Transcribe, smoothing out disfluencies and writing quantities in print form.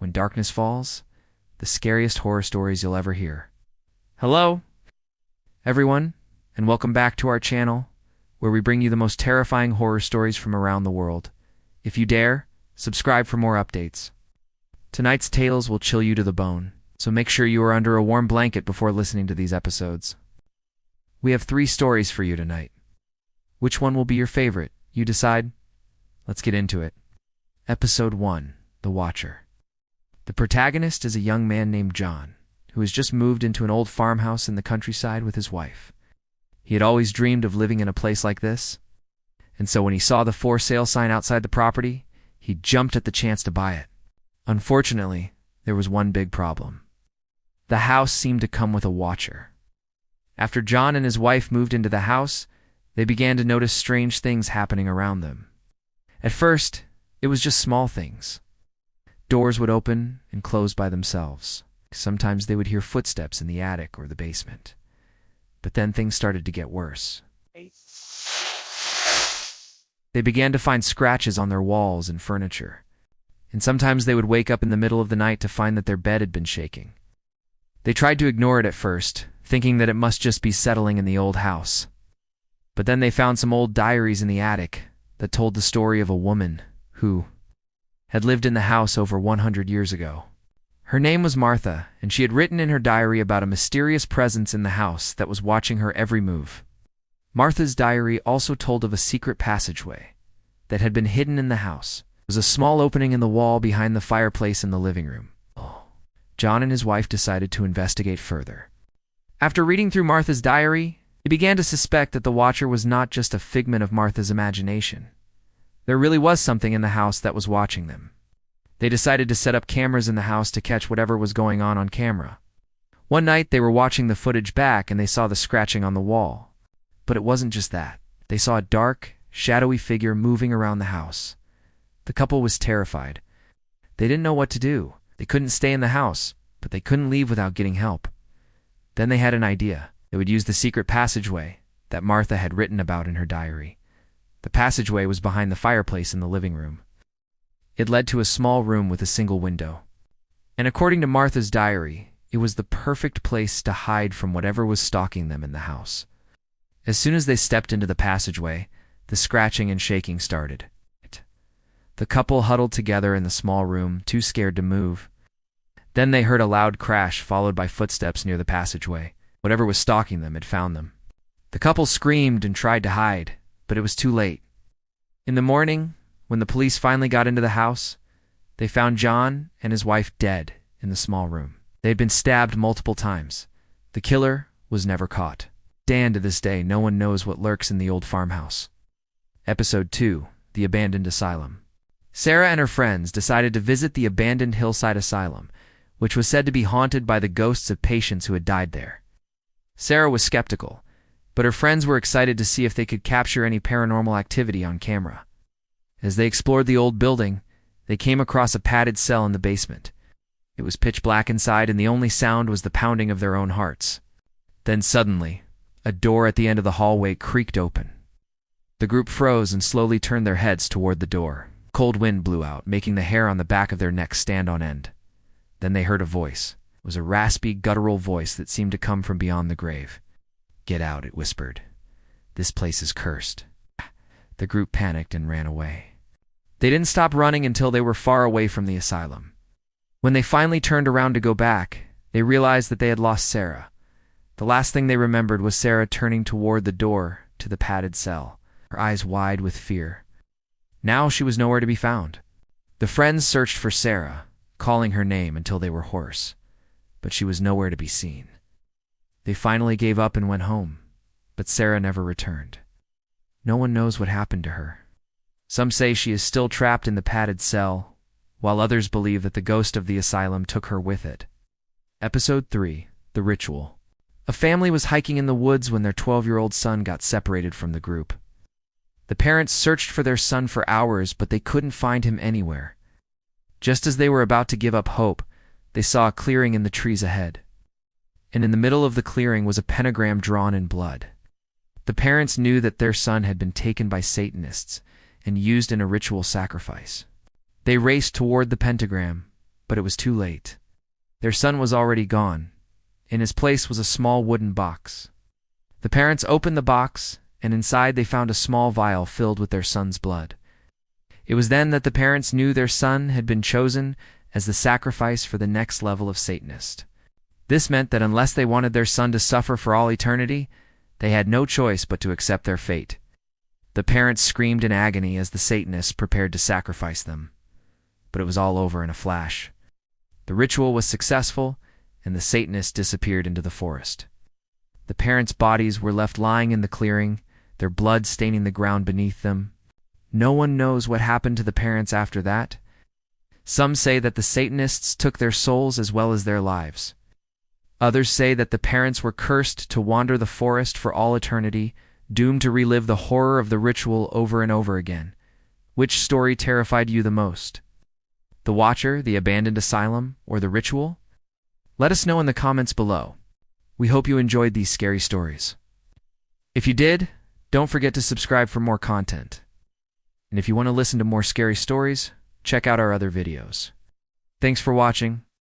when darkness falls, the scariest horror stories you'll ever hear. Hello, everyone, and welcome back to our channel, where we bring you the most terrifying horror stories from around the world. If you dare, subscribe for more updates. Tonight's tales will chill you to the bone, so make sure you are under a warm blanket before listening to these episodes. We have 3 stories for you tonight. Which one will be your favorite? You decide. Let's get into it. Episode 1, The Watcher. The protagonist is a young man named John, who has just moved into an old farmhouse in the countryside with his wife. He had always dreamed of living in a place like this, and so when he saw the for sale sign outside the property, he jumped at the chance to buy it. Unfortunately, there was one big problem. The house seemed to come with a watcher. After John and his wife moved into the house, they began to notice strange things happening around them. At first, it was just small things. Doors would open and close by themselves. Sometimes they would hear footsteps in the attic or the basement. But then things started to get worse. They began to find scratches on their walls and furniture. And sometimes they would wake up in the middle of the night to find that their bed had been shaking. They tried to ignore it at first, thinking that it must just be settling in the old house. But then they found some old diaries in the attic that told the story of a woman who had lived in the house over 100 years ago. Her name was Martha, and she had written in her diary about a mysterious presence in the house that was watching her every move. Martha's diary also told of a secret passageway that had been hidden in the house. There was a small opening in the wall behind the fireplace in the living room. John and his wife decided to investigate further. After reading through Martha's diary, they began to suspect that the watcher was not just a figment of Martha's imagination. There really was something in the house that was watching them. They decided to set up cameras in the house to catch whatever was going on camera. One night they were watching the footage back and they saw the scratching on the wall. But it wasn't just that. They saw a dark, shadowy figure moving around the house. The couple was terrified. They didn't know what to do. They couldn't stay in the house, but they couldn't leave without getting help. Then they had an idea. They would use the secret passageway that Martha had written about in her diary. The passageway was behind the fireplace in the living room. It led to a small room with a single window. And according to Martha's diary, it was the perfect place to hide from whatever was stalking them in the house. As soon as they stepped into the passageway, the scratching and shaking started. The couple huddled together in the small room, too scared to move. Then they heard a loud crash followed by footsteps near the passageway. Whatever was stalking them had found them. The couple screamed and tried to hide, but it was too late. In the morning, when the police finally got into the house, they found John and his wife dead in the small room. They had been stabbed multiple times. The killer was never caught. To this day, no one knows what lurks in the old farmhouse. Episode 2, The Abandoned Asylum. Sarah and her friends decided to visit the abandoned hillside asylum, which was said to be haunted by the ghosts of patients who had died there. Sarah was skeptical, but her friends were excited to see if they could capture any paranormal activity on camera. As they explored the old building, they came across a padded cell in the basement. It was pitch black inside, and the only sound was the pounding of their own hearts. Then suddenly, a door at the end of the hallway creaked open. The group froze and slowly turned their heads toward the door. Cold wind blew out, making the hair on the back of their necks stand on end. Then they heard a voice. It was a raspy, guttural voice that seemed to come from beyond the grave. "Get out," it whispered. "This place is cursed." The group panicked and ran away. They didn't stop running until they were far away from the asylum. When they finally turned around to go back, they realized that they had lost Sarah. The last thing they remembered was Sarah turning toward the door to the padded cell, her eyes wide with fear. Now she was nowhere to be found. The friends searched for Sarah, calling her name until they were hoarse, but she was nowhere to be seen. They finally gave up and went home, but Sarah never returned. No one knows what happened to her. Some say she is still trapped in the padded cell, while others believe that the ghost of the asylum took her with it. Episode 3, The Ritual. A family was hiking in the woods when their 12-year-old son got separated from the group. The parents searched for their son for hours, but they couldn't find him anywhere. Just as they were about to give up hope, they saw a clearing in the trees ahead. And in the middle of the clearing was a pentagram drawn in blood. The parents knew that their son had been taken by Satanists and used in a ritual sacrifice. They raced toward the pentagram, but it was too late. Their son was already gone. In his place was a small wooden box. The parents opened the box, and inside they found a small vial filled with their son's blood. It was then that the parents knew their son had been chosen as the sacrifice for the next level of Satanist. This meant that unless they wanted their son to suffer for all eternity, they had no choice but to accept their fate. The parents screamed in agony as the Satanists prepared to sacrifice them. But it was all over in a flash. The ritual was successful, and the Satanists disappeared into the forest. The parents' bodies were left lying in the clearing, their blood staining the ground beneath them. No one knows what happened to the parents after that. Some say that the Satanists took their souls as well as their lives. Others say that the parents were cursed to wander the forest for all eternity, doomed to relive the horror of the ritual over and over again. Which story terrified you the most? The Watcher, the abandoned asylum, or the ritual? Let us know in the comments below. We hope you enjoyed these scary stories. If you did, don't forget to subscribe for more content. And if you want to listen to more scary stories, check out our other videos. Thanks for watching.